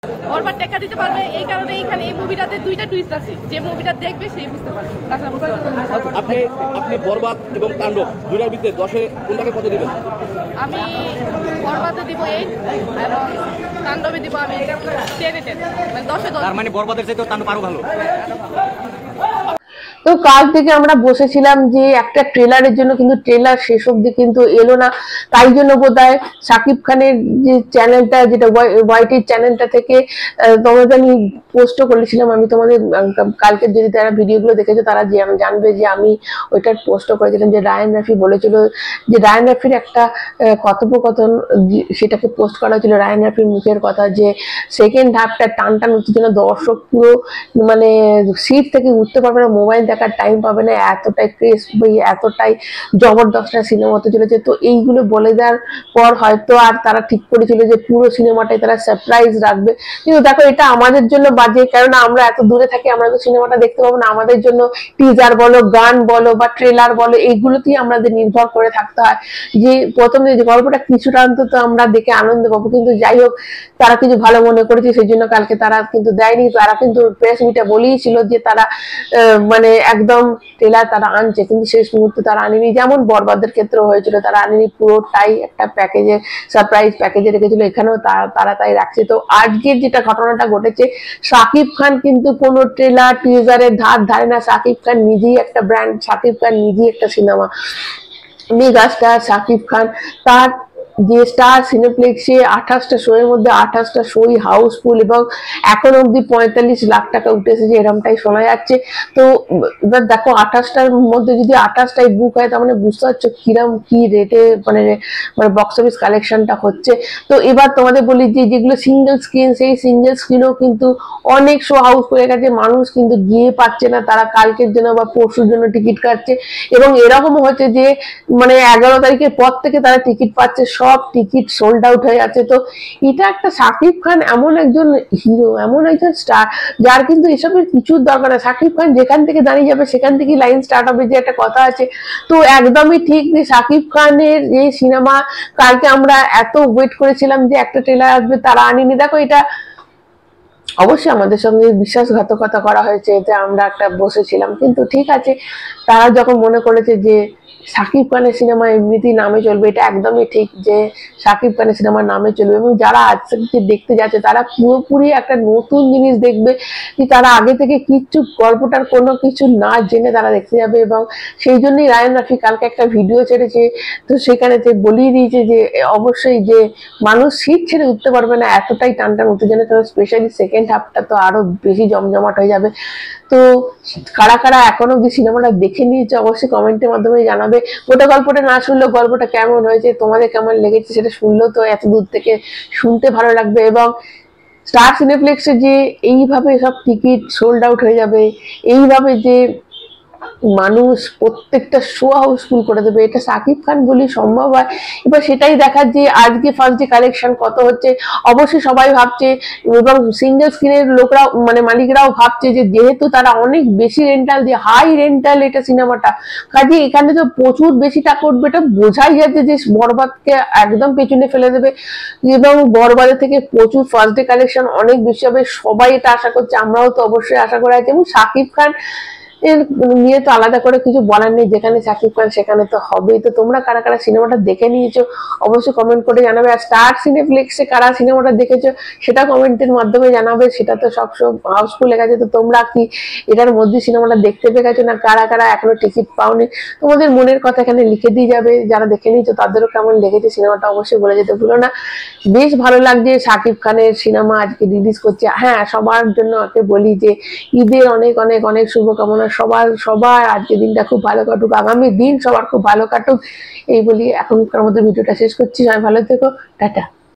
বরবাদ টেক্কা দিতে পারবে, এই কারণে এখানে এই মুভিটাতে দুইটা টুইস্ট আছে, যে মুভিটা দেখবে সেই বুঝতে পারবে। আপনি বরবাদ এবং তাণ্ডব দুইটার ভিতরে 10-এ কোনটাকে কত দিবেন? আমি বরবাদে দিব 8 এবং তাণ্ডবে দিব আমি 10-এ 10, মানে 10-এ 10। তার মানে বরবাদের চাইতে তাণ্ডব আরো ভালো। তো কাল থেকে আমরা বসেছিলাম যে একটা ট্রেলারের জন্য, কিন্তু ট্রেলার শেষ অব্দি কিন্তু এলো না। তাই জন্য বোধহয় শাকিব খানের যে চ্যানেলটা, যেটা ওয়াইটির চ্যানেলটা থেকে তোমাদের আমি পোস্টও করেছিলাম, আমি তোমাদের কালকে যদি তারা ভিডিওগুলো দেখেছো তারা জানবে যে আমি ওইটার পোস্টও করেছিলাম যে রায়ান রাফি বলেছিল যে রায়ান রাফির একটা কথোপকথন সেটাকে পোস্ট করা হয়েছিল রায়ান রাফির মুখের কথা, যে সেকেন্ড হাফটা টান টান উত্তেজনা, দর্শক পুরো মানে সিট থেকে উঠতে পারবে না, মোবাইল দেখার টাইম পাবে না, এতটাই ক্রেজ, এতটাই জবরদস্ত সিনেমা হতে চলেছে। তো এইগুলো বলে দেওয়ার পর হয়তো আর তারা ঠিক করেছিল যে পুরো সিনেমাটাই তারা সারপ্রাইজ রাখবে। কিন্তু দেখো এটা আমাদের জন্য বাজে, কারণ আমরা এত দূরে থাকি, আমরা তো সিনেমাটা দেখতে পাবো না। আমাদের জন্য টিজার বলো, গান বলো বা ট্রেলার বলো, এইগুলোতেই আমাদের নির্ভর করে থাকতে হয় যে প্রথমে যে গল্পটা কিছুটা অন্তত আমরা দেখে আনন্দ পাবো। কিন্তু যাই হোক, তারা কিছু ভালো মনে করেছে, সেই জন্য কালকে তারা কিন্তু দেয়নি। তারা কিন্তু প্রেস মিটে বলেই ছিল যে তারা মানে একদম ট্রেলার তারা আনছে, কিন্তু শেষ মুহূর্তে তারা আনেনি। যেমন বরবাদের ক্ষেত্রে হয়েছিল, তারা আনেনি, পুরোটাই একটা প্যাকেজে সারপ্রাইজ প্যাকেজে রেখেছিল, এখানেও তারা তাই রাখছে। তো আজকের যেটা ঘটনাটা ঘটেছে, শাকিব খান কিন্তু কোনো ট্রেলার টিজারের ধার ধারে না। শাকিব খান নিজেই একটা ব্র্যান্ড, শাকিব খান নিজেই একটা cinema, mega star Shakib Khan. তার যে স্টার সিনেপ্লেক্সে 28টা শো এর মধ্যে 28টা শোই হাউসফুল, এবং এখন অব্দি 45 লাখ টাকা উঠে এসেছে, এরমটাই শোনা যাচ্ছে। তো এবার দেখো 28টার মধ্যে যদি 28টাই বুক হয়, তার মানে বুঝতে পারছো কিরম কি রেটে মানে বক্স অফিস কালেকশনটা হচ্ছে। তো এবার তোমাদের বলি যে যেগুলো সিঙ্গেল স্ক্রিন, সেই সিঙ্গেল স্ক্রিনও কিন্তু অনেক শো হাউস করে গেছে, মানুষ কিন্তু গিয়ে পাচ্ছে না, তারা কালকের জন্য বা পরশুর জন্য টিকিট কাটছে। এবং এরকমও হচ্ছে যে মানে 11 তারিখের পর থেকে তারা টিকিট পাচ্ছে, সব টিকিট সোল্ড আউট হয়ে যাচ্ছে। তো এটা একটা শাকিব খান এমন একজন হিরো, এমন একজন স্টার, যার কিন্তু এসবের কিছুর দরকার নেই। শাকিব খান যেখান থেকে দাঁড়িয়ে যাবে সেখান থেকে লাইন স্টার্ট হবে, যে একটা কথা আছে। তো একদমই ঠিক যে শাকিব খানের এই সিনেমা, কালকে আমরা এত ওয়েট করেছিলাম যে একটা ট্রেলার আসবে, তারা আনেনি। দেখো এটা অবশ্যই আমাদের সঙ্গে বিশ্বাসঘাতকতা করা হয়েছে, এতে আমরা একটা বসেছিলাম, কিন্তু ঠিক আছে, তারা যখন মনে করেছে যে শাকিব খানের সিনেমা এমনিতেই নামে চলবে, এটা একদমই ঠিক যে শাকিব খানের সিনেমা নামে চলবে। এবং যারা আজকে দেখতে যাচ্ছে তারা পুরোপুরি একটা নতুন জিনিস দেখবে, যে তারা আগে থেকে কিচ্ছু গল্পটার কোনো কিছু না জেনে তারা দেখতে যাবে। এবং সেই জন্যই রায়ান রাফি কালকে একটা ভিডিও ছেড়েছে, তো সেখানে বলিয়ে দিয়েছে যে অবশ্যই যে মানুষ সিট ছেড়ে উঠতে পারবে না, এতটাই টান টান উত্তেজনা, স্পেশালি সেকেন্ড হাফটা তো আরো বেশি জমজমাট হয়ে যাবে। তো কারা কারা এখনো অব্দি সিনেমাটা দেখে নিয়েছে অবশ্যই কমেন্টের মাধ্যমে জানাবে। গোটা গল্পটা না শুনলেও গল্পটা কেমন হয়েছে, তোমাদের কেমন লেগেছে সেটা শুনলেও তো এত দূর থেকে শুনতে ভালো লাগবে। এবং স্টার সিনেপ্লেক্সে যে এইভাবে সব টিকিট সোল্ড আউট হয়ে যাবে, এইভাবে যে মানুষ প্রত্যেকটা শো হাউসফুল করে দেবে, এটা শাকিব খান বলেই সম্ভব হয়। এবার সেটাই দেখার যে আজকে ফার্স্ট ডে কালেকশন কত হচ্ছে। অবশ্যই সবাই ভাবছে, এবং সিঙ্গেল স্ক্রিনের লোকরাও মানে মালিকরাও ভাবছে যে যেহেতু তারা অনেক বেশি রেন্টাল দিয়ে, হাই রেন্টাল এটা সিনেমাটা, কাজে এখানে তো প্রচুর বেশি টাকা উঠবে। এটা বোঝাই যাচ্ছে যে বরবাদকে একদম পেছনে ফেলে দেবে, এবং বরবাদের থেকে প্রচুর ফার্স্ট ডে কালেকশন অনেক বেশি হবে, সবাই এটা আশা করছে, আমরাও তো অবশ্যই আশা করে আছি। এবং শাকিব খান এর নিয়ে তো আলাদা করে কিছু বলার নেই, যেখানে শাকিব খান সেখানে তো হবেই। তো তোমরা কারা কারা সিনেমাটা দেখে নিয়েছো অবশ্যই কমেন্ট করে জানাবে, আর স্টার সিনেপ্লেক্সে কারা সিনেমাটা দেখেছো সেটা কমেন্টের মাধ্যমে জানাবে। সেটা তো সব হাউসফুল হয়ে গেছে, তো তোমরা কি এটার মধ্যে সিনেমাটা দেখতে পেয়ে গেছো না কারা কারা এখনো টিকিট পাওনি, তোমাদের মনের কথা এখানে লিখে দিয়ে যাবে। যারা দেখে নিয়েছো তাদেরও কেমন লেগেছে সিনেমাটা অবশ্যই বলে যেতে ভুলো না। বেশ ভালো লাগছে শাকিব খানের সিনেমা আজকে রিলিজ করছে। হ্যাঁ, সবার জন্য আগে বলি যে ঈদের অনেক অনেক অনেক শুভকামনা, সবার আজকের দিনটা খুব ভালো কাটুক, আগামী দিন সবার খুব ভালো কাটুক, এই বলি এখনকার মধ্যে ভিডিওটা শেষ করছি। সবাই ভালো থেকো, টাটা।